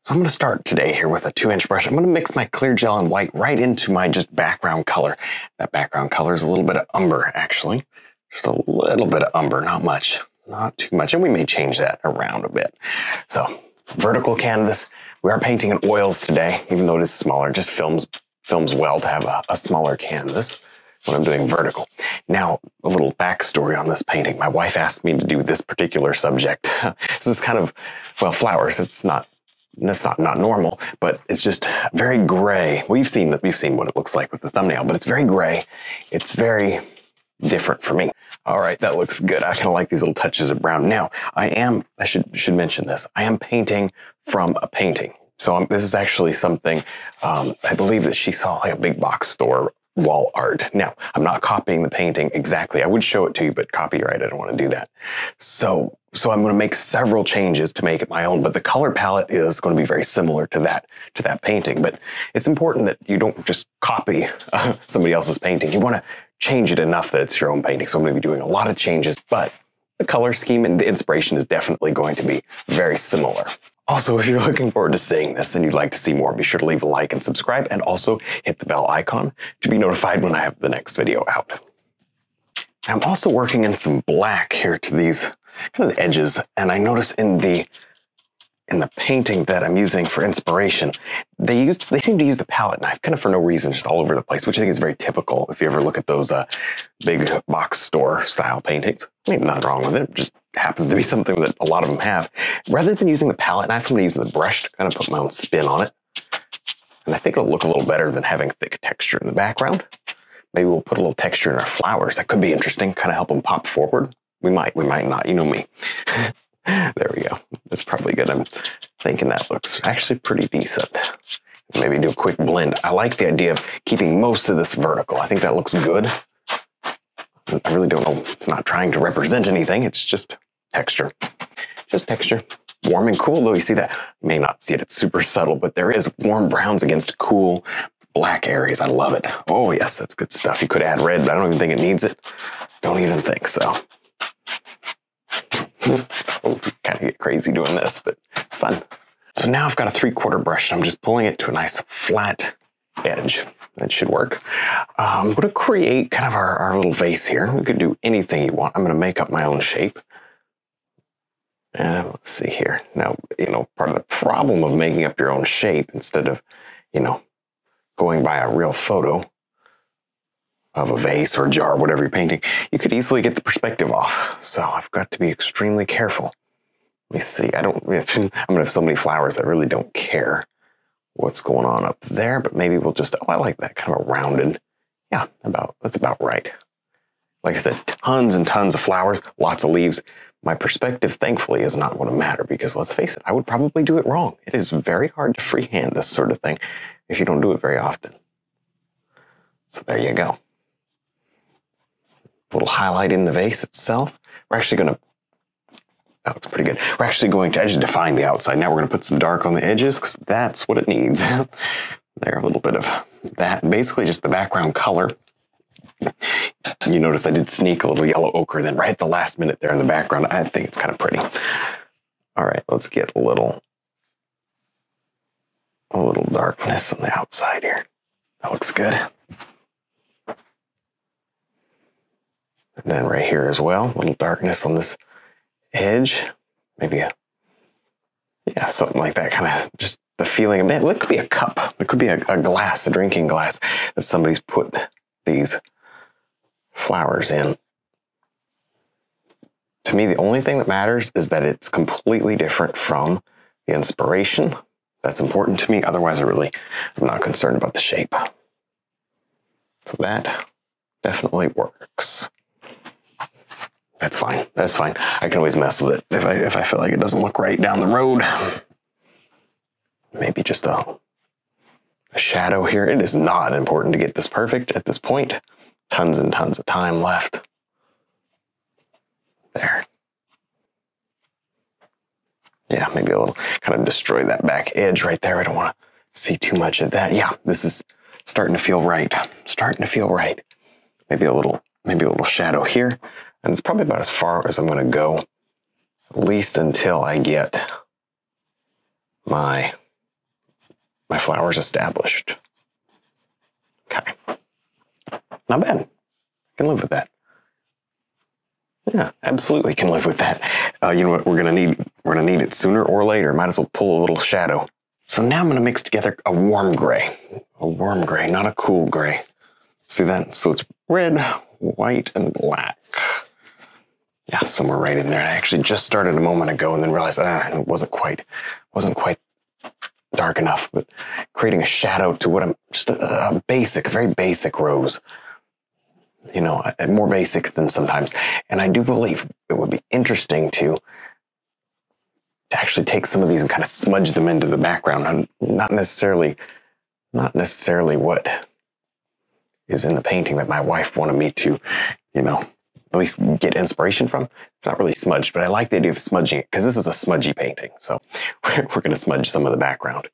So I'm going to start today here with a 2-inch brush. I'm going to mix my clear gel and white right into my just background color. That background color is a little bit of umber, actually. Just a little bit of umber, not much, not too much. And we may change that around a bit. So vertical canvas. We are painting in oils today, even though it is smaller. Just films well to have a smaller canvas when I'm doing vertical. Now, a little backstory on this painting. My wife asked me to do this particular subject. This is kind of, well, flowers. That's not normal, but it's just very gray. We've seen what it looks like with the thumbnail, but it's very gray. It's very different for me. All right, that looks good. I kind of like these little touches of brown. Now, I should mention this. I am painting from a painting. So this is actually something, I believe that she saw like a big box store wall art. Now, I'm not copying the painting exactly. I would show it to you, but copyright, I don't want to do that. So I'm going to make several changes to make it my own, but the color palette is going to be very similar to that painting. But it's important that you don't just copy somebody else's painting. You want to change it enough that it's your own painting. So I'm going to be doing a lot of changes, but the color scheme and the inspiration is definitely going to be very similar. Also, if you're looking forward to seeing this and you'd like to see more, be sure to leave a like and subscribe, and also hit the bell icon to be notified when I have the next video out. I'm also working in some black here to these kind of the edges, and I notice in the painting that I'm using for inspiration, they seem to use the palette knife kind of for no reason, just all over the place, which I think is very typical if you ever look at those big box store style paintings. I mean, nothing wrong with it. It just happens to be something that a lot of them have. Rather than using the palette knife, I'm going to use the brush to kind of put my own spin on it. And I think it'll look a little better than having thick texture in the background. Maybe we'll put a little texture in our flowers. That could be interesting, kind of help them pop forward. We might not, you know me. There we go. That's probably good. I'm thinking that looks actually pretty decent. Maybe do a quick blend. I like the idea of keeping most of this vertical. I think that looks good. I really don't know. It's not trying to represent anything. It's just texture. Just texture. Warm and cool, though. You see that? You may not see it. It's super subtle, but there is warm browns against cool black areas. I love it. Oh, yes, that's good stuff. You could add red, but I don't even think it needs it. Don't even think so. Kind of get crazy doing this, but it's fun. So now I've got a 3/4 brush, and I'm just pulling it to a nice flat edge. That should work. I'm going to create kind of our little vase here. We could do anything you want. I'm going to make up my own shape. And let's see here. Now, part of the problem of making up your own shape instead of, going by a real photo of a vase or a jar, whatever you're painting, you could easily get the perspective off. So I've got to be extremely careful. Let me see. I'm going to have so many flowers that really don't care what's going on up there, but maybe we'll just, I like that kind of a rounded. Yeah, that's about right. Like I said, tons and tons of flowers, lots of leaves. My perspective, thankfully, is not going to matter because let's face it, I would probably do it wrong. It is very hard to freehand this sort of thing if you don't do it very often. So there you go. A little highlight in the vase itself. We're actually going to, that looks pretty good. We're actually going to, I just defined the outside. Now we're going to put some dark on the edges because that's what it needs. There, a little bit of that. Basically just the background color. You notice I did sneak a little yellow ochre then right at the last minute there in the background. I think it's kind of pretty. All right, let's get a little darkness on the outside here. That looks good. And then right here as well, a little darkness on this edge. Maybe something like that, kind of just the feeling of it. It could be a cup. It could be a glass, a drinking glass that somebody's put these flowers in. To me, the only thing that matters is that it's completely different from the inspiration. That's important to me. Otherwise, I'm not concerned about the shape. So that definitely works. That's fine. That's fine. I can always mess with it if I feel like it doesn't look right down the road. Maybe just a shadow here. It is not important to get this perfect at this point. Tons and tons of time left. There. Yeah, maybe a little kind of destroy that back edge right there. I don't want to see too much of that. Yeah, this is starting to feel right. Starting to feel right. Maybe a little shadow here. And it's probably about as far as I'm going to go, at least until I get my my flowers established. Okay. Not bad. I can live with that. Yeah, absolutely can live with that. You know what? We're gonna need it sooner or later. Might as well pull a little shadow. So now I'm gonna mix together a warm gray, not a cool gray. See that? So it's red, white, and black. Yeah, somewhere right in there. I actually just started a moment ago and then realized it wasn't quite dark enough. But creating a shadow to what I'm just a very basic rose. You know, more basic than sometimes. And I do believe it would be interesting to actually take some of these and kind of smudge them into the background. And not necessarily what is in the painting that my wife wanted me to, you know, at least get inspiration from. It's not really smudged, but I like the idea of smudging it because this is a smudgy painting. So we're going to smudge some of the background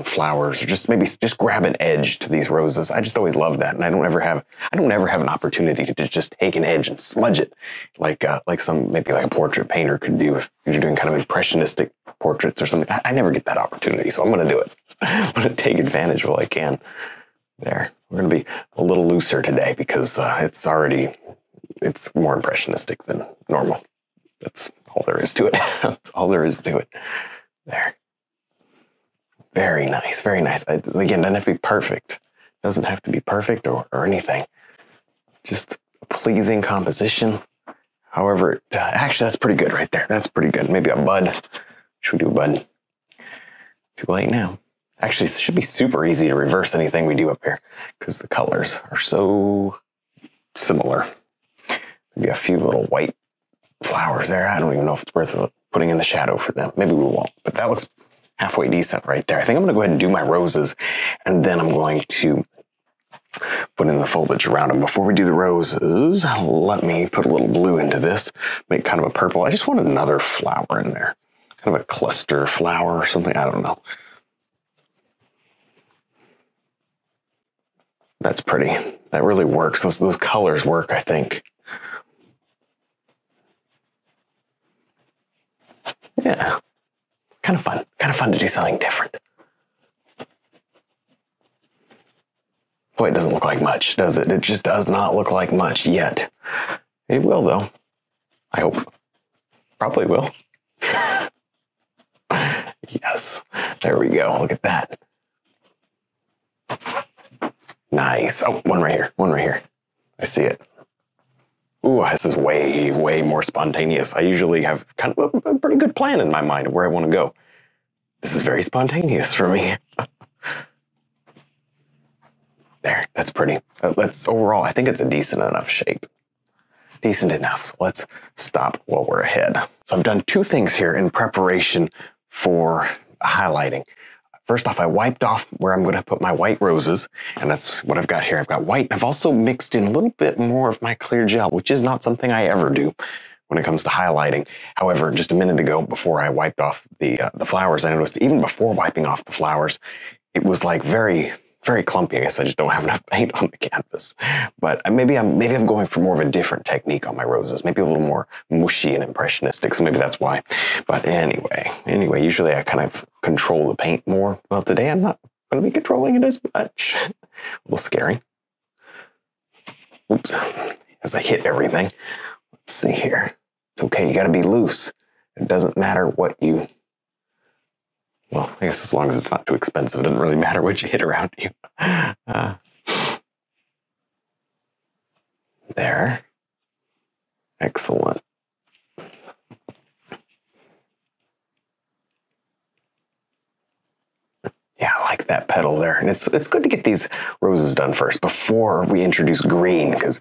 flowers, or just grab an edge to these roses. I just always love that, and I don't ever have an opportunity to just take an edge and smudge it like maybe a portrait painter could do if you're doing kind of impressionistic portraits or something. I never get that opportunity, so I'm going to do it. I'm going to take advantage while I can. There, we're going to be a little looser today because it's more impressionistic than normal. That's all there is to it. That's all there is to it. There. Very nice, very nice. Again, doesn't have to be perfect. Doesn't have to be perfect or anything. Just a pleasing composition. However, actually, that's pretty good right there. That's pretty good. Maybe a bud. Should we do a bud? Too late now. Actually, it should be super easy to reverse anything we do up here because the colors are so similar. Maybe a few little white flowers there. I don't even know if it's worth putting in the shadow for them. Maybe we won't, but that looks halfway decent right there. I think I'm going to go ahead and do my roses, and then I'm going to put in the foliage around them. Before we do the roses, let me put a little blue into this, make kind of a purple. I just want another flower in there, kind of a cluster flower or something. I don't know. That's pretty. That really works. Those colors work, I think. Yeah. Kind of fun to do something different. Boy, it doesn't look like much, does it? It just does not look like much yet. It will, though. I hope. Probably will. Yes. There we go. Look at that. Nice. Oh, one right here. One right here. I see it. Ooh, this is way, way more spontaneous. I usually have kind of a pretty good plan in my mind of where I want to go. This is very spontaneous for me. There, that's pretty. Overall, I think it's a decent enough shape. Decent enough. So let's stop while we're ahead. So I've done two things here in preparation for highlighting. First off, I wiped off where I'm going to put my white roses, and that's what I've got here. I've got white. I've also mixed in a little bit more of my clear gel, which is not something I ever do when it comes to highlighting. However, just a minute ago, before I wiped off the flowers, I noticed even before wiping off the flowers, it was like very, very clumpy. I guess I just don't have enough paint on the canvas. But maybe I'm going for more of a different technique on my roses, maybe a little more mushy and impressionistic. So maybe that's why. But anyway, usually I kind of control the paint more. Well, today I'm not going to be controlling it as much. A little scary. Oops. As I hit everything. Let's see here. It's okay. You got to be loose. It doesn't matter what you... Well, I guess as long as it's not too expensive, it doesn't really matter what you hit around you. There. Excellent. Yeah, I like that petal there. And it's good to get these roses done first before we introduce green, because,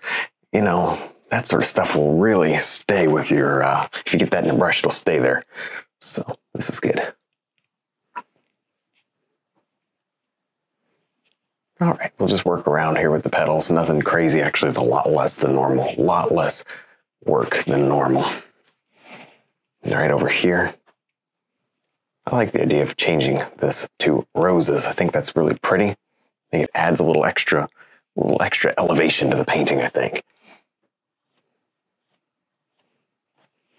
you know, that sort of stuff will really stay with your, if you get that in a brush, it'll stay there. So this is good. All right, we'll just work around here with the petals. Nothing crazy. Actually, it's a lot less than normal. A lot less work than normal. And right over here. I like the idea of changing this to roses. I think that's really pretty. I think it adds a little extra elevation to the painting, I think.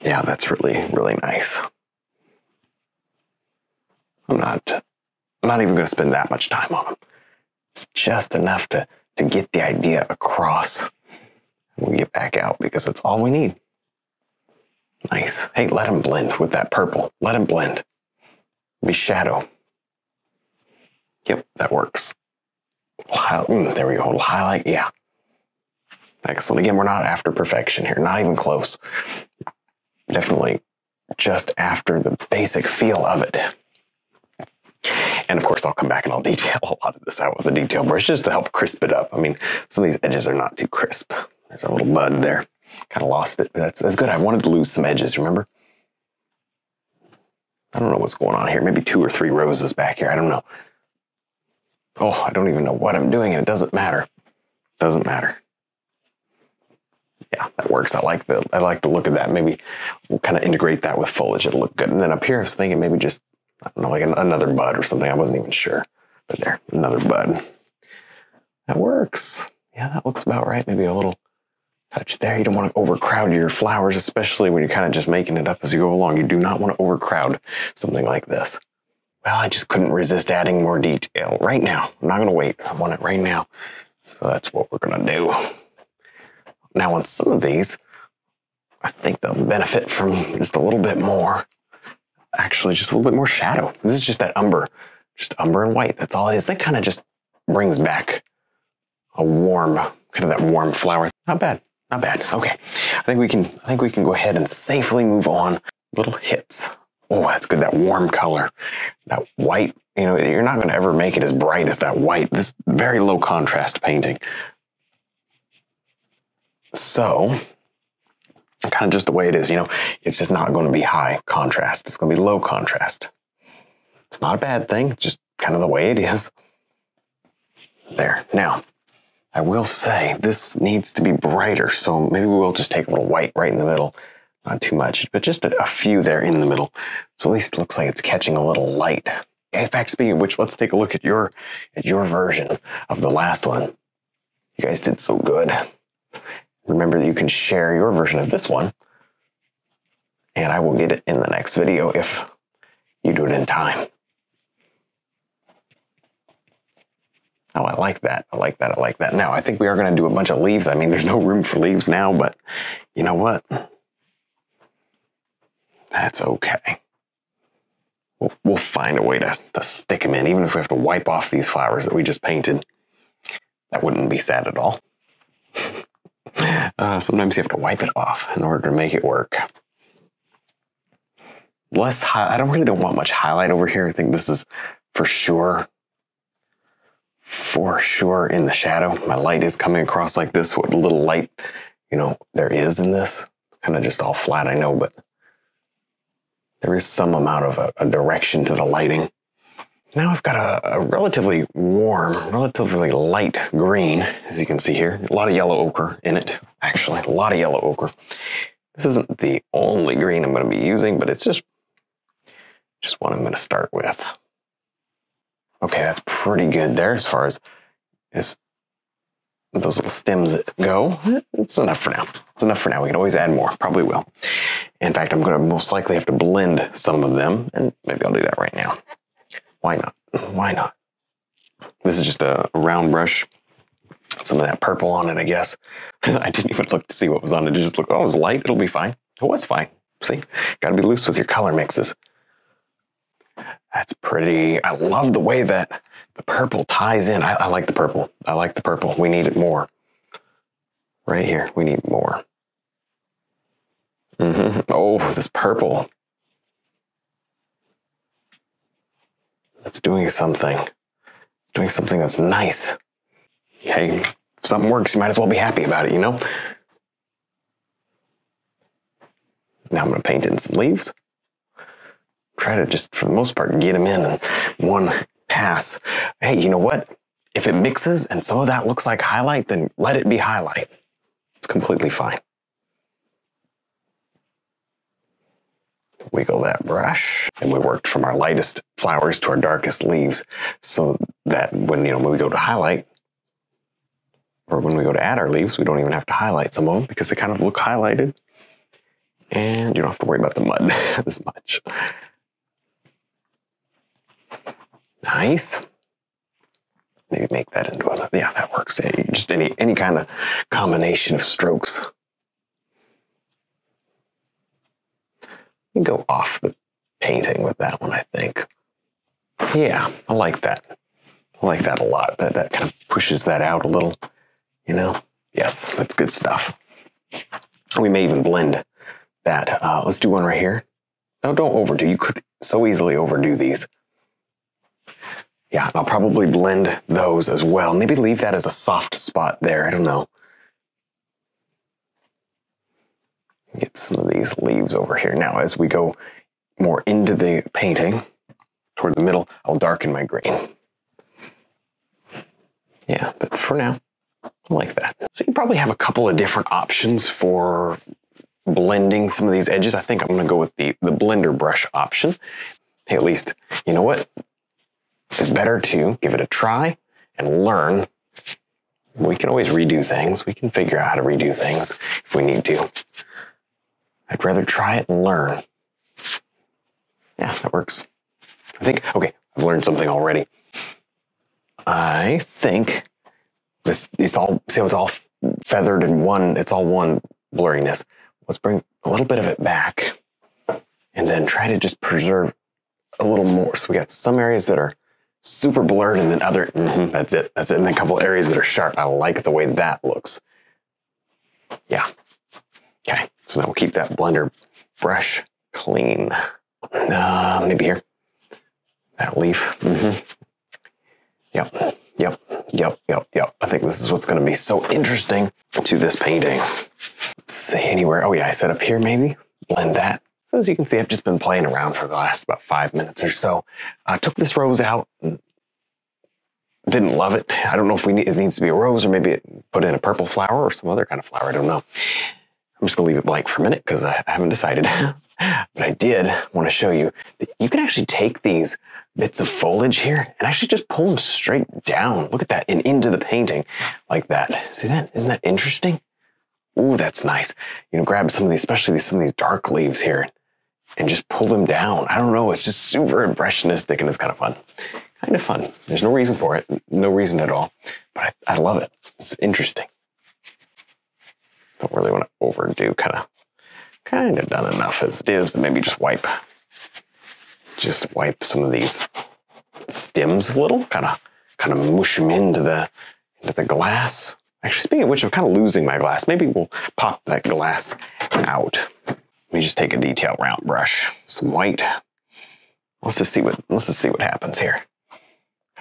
Yeah, that's really, really nice. I'm I'm not even going to spend that much time on them. It's just enough to get the idea across. We'll get back out because that's all we need. Nice. Hey, let them blend with that purple. Let them blend. Be shadow. Yep, that works. There we go. A little highlight. Yeah. Excellent. Again, we're not after perfection here. Not even close. Definitely just after the basic feel of it. And of course, I'll come back and I'll detail a lot of this out with a detail brush just to help crisp it up. I mean, some of these edges are not too crisp. There's a little bud there. Kind of lost it. That's good. I wanted to lose some edges, remember? I don't know what's going on here. Maybe 2 or 3 roses back here. I don't know. Oh, I don't even know what I'm doing, and it doesn't matter. Doesn't matter. Yeah, that works. I like the look of that. Maybe we'll kind of integrate that with foliage. It'll look good. And then up here, I was thinking maybe just, I don't know, like another bud or something. I wasn't even sure. But there, another bud. That works. Yeah, that looks about right. Maybe a little touch there. You don't want to overcrowd your flowers, especially when you're kind of just making it up as you go along. You do not want to overcrowd something like this. Well, I just couldn't resist adding more detail right now. I'm not going to wait. I want it right now. So that's what we're going to do. Now on some of these, I think they'll benefit from just a little bit more. Actually, just a little bit more shadow. This is just that umber. Just umber and white. That's all it is. That kind of just brings back a warm, kind of that warm flower. Not bad. Not bad. Okay. I think we can go ahead and safely move on. Little hits. Oh, that's good. That warm color. That white. You know, you're not going to ever make it as bright as that white. This very low contrast painting. So, kind of just the way it is, you know, it's just not going to be high contrast. It's going to be low contrast. It's not a bad thing. It's just kind of the way it is. There. Now, I will say this needs to be brighter. So maybe we will just take a little white right in the middle. Not too much, but just a few there in the middle. So at least it looks like it's catching a little light. In fact, speaking of which, let's take a look at your version of the last one. You guys did so good. Remember that you can share your version of this one, and I will get it in the next video if you do it in time. Oh, I like that. I like that. I like that. Now, I think we are going to do a bunch of leaves. I mean, there's no room for leaves now, but you know what? That's okay. We'll find a way to stick them in, even if we have to wipe off these flowers that we just painted. That wouldn't be sad at all. Sometimes you have to wipe it off in order to make it work. I don't want much highlight over here. I think this is for sure in the shadow. My light is coming across like this. What little light, you know, there is in this. Kind of just all flat, I know, but there is some amount of a direction to the lighting. Now I've got a relatively warm, relatively light green, as you can see here. A lot of yellow ochre in it, actually. A lot of yellow ochre. This isn't the only green I'm going to be using, but it's just what I'm going to start with. Okay, that's pretty good there as far as those little stems go. It's enough for now. It's enough for now. We can always add more. Probably will. In fact, I'm going to most likely have to blend some of them, and maybe I'll do that right now. Why not? Why not? This is just a round brush. Some of that purple on it, I guess. I didn't even look to see what was on it. It just looked, oh, it was light. It'll be fine. It was fine. See? Got to be loose with your color mixes. That's pretty. I love the way that the purple ties in. I like the purple. I like the purple. We need it more. Right here. We need more. Oh, this purple. It's doing something. It's doing something that's nice. Hey, if something works, you might as well be happy about it, you know? Now I'm going to paint in some leaves. Try to just, for the most part, get them in one pass. Hey, you know what? If it mixes and some of that looks like highlight, then let it be highlight. It's completely fine. Wiggle that brush, and we worked from our lightest flowers to our darkest leaves, so that when we go to highlight, or when we go to add our leaves, we don't even have to highlight some of them because they kind of look highlighted, and you don't have to worry about the mud as much. Nice. Maybe make that into another. Yeah, that works. Just any kind of combination of strokes. You go off the painting with that one, I think. Yeah, I like that. I like that a lot. That kind of pushes that out a little, you know? Yes, that's good stuff. We may even blend that. Let's do one right here. No, don't overdo. You could so easily overdo these. Yeah, I'll probably blend those as well. Maybe leave that as a soft spot there. I don't know. Get some of these leaves over here. Now, as we go more into the painting, toward the middle, I'll darken my green. Yeah, but for now, I like that. So you probably have a couple of different options for blending some of these edges. I think I'm going to go with the blender brush option. Hey, at least, you know what? It's better to give it a try and learn. We can always redo things. We can figure out how to redo things if we need to. I'd rather try it and learn. Yeah, that works. I think, okay, I've learned something already. I think it's all, see how it's all feathered and it's all one blurriness. Let's bring a little bit of it back and then try to just preserve a little more. So we got some areas that are super blurred and then other, that's it. And then a couple areas that are sharp. I like the way that looks. Yeah. Okay, so now we'll keep that blender brush clean. Maybe here. That leaf. Yep. I think this is what's going to be so interesting to this painting. Let's see anywhere. Oh yeah, I said up here maybe. Blend that. So as you can see, I've just been playing around for the last about 5 minutes or so. I took this rose out. Didn't love it. I don't know if it needs to be a rose or maybe put in a purple flower or some other kind of flower. I don't know. I'm just going to leave it blank for a minute because I haven't decided. But I did want to show you that you can actually take these bits of foliage here and actually just pull them straight down. Look at that, and into the painting like that. See that? Isn't that interesting? Ooh, that's nice. You know, grab some of these, especially some of these dark leaves here, and just pull them down. I don't know. It's just super impressionistic and it's kind of fun. Kind of fun. There's no reason for it. No reason at all. But I love it. It's interesting. Don't really want to overdo. Kind of done enough as it is, but maybe just wipe some of these stems a little. Kind of mush them into the glass. Actually, speaking of which, I'm kind of losing my glass. Maybe we'll pop that glass out. Let me just take a detail round brush, some white. Let's just see what happens here.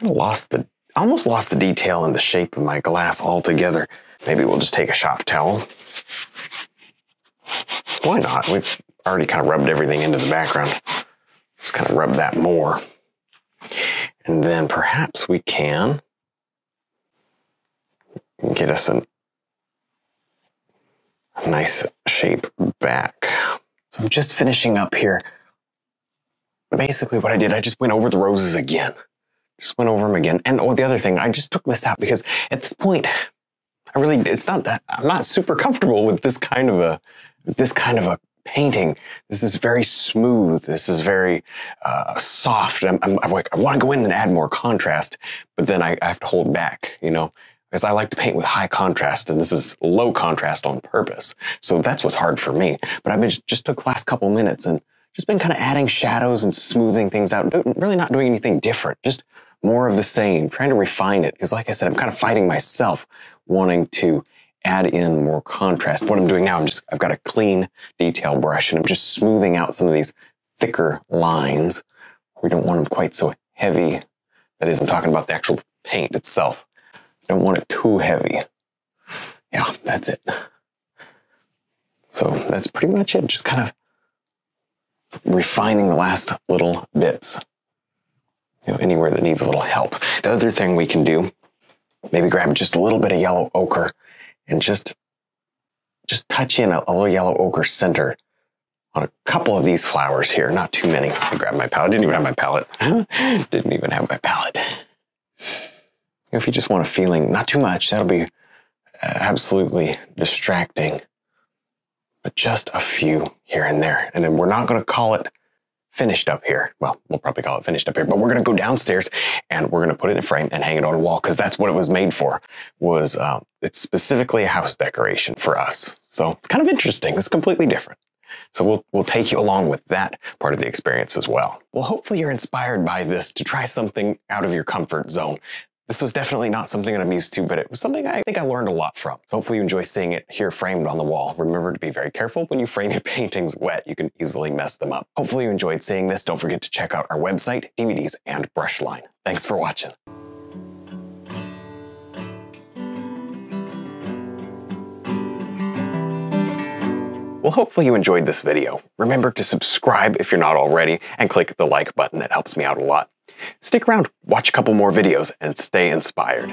Almost lost the detail and the shape of my glass altogether. Maybe we'll just take a shop towel. Why not? We've already kind of rubbed everything into the background. Just kind of rub that more. And then perhaps we can get us a nice shape back. So I'm just finishing up here. Basically what I did, I just went over the roses again. Just went over them again. And the other thing, I just took this out because at this point, I'm not super comfortable with this kind of a painting. This is very smooth. This is very soft. I'm like, I want to go in and add more contrast, but then I have to hold back, you know, because I like to paint with high contrast, and this is low contrast on purpose. So that's what's hard for me. But I just took the last couple minutes and just been kind of adding shadows and smoothing things out. Really not doing anything different. Just more of the same, trying to refine it. Because like I said, I'm kind of fighting myself wanting to add in more contrast. What I'm doing now, I've got a clean detail brush and I'm just smoothing out some of these thicker lines. We don't want them quite so heavy. That is, I'm talking about the actual paint itself. I don't want it too heavy. Yeah, that's it. So that's pretty much it. Just kind of refining the last little bits. You know, anywhere that needs a little help. The other thing we can do, maybe grab just a little bit of yellow ochre and just touch in a little yellow ochre center on a couple of these flowers here. Not too many. I grabbed my palette. Didn't even have my palette. Didn't even have my palette. If you just want a feeling, not too much, that'll be absolutely distracting. But just a few here and there. And then we're not going to call it finished up here. Well, we'll probably call it finished up here, but we're going to go downstairs and we're going to put it in a frame and hang it on a wall because that's what it was made for. It's specifically a house decoration for us. So it's kind of interesting. It's completely different. So we'll take you along with that part of the experience as well. Well, hopefully you're inspired by this to try something out of your comfort zone. This was definitely not something that I'm used to, but it was something I think I learned a lot from. So hopefully you enjoy seeing it here framed on the wall. Remember to be very careful when you frame your paintings wet. You can easily mess them up. Hopefully you enjoyed seeing this. Don't forget to check out our website, DVDs, and brush line. Thanks for watching. Well, hopefully you enjoyed this video. Remember to subscribe if you're not already, and click the like button. It helps me out a lot. Stick around, watch a couple more videos, and stay inspired.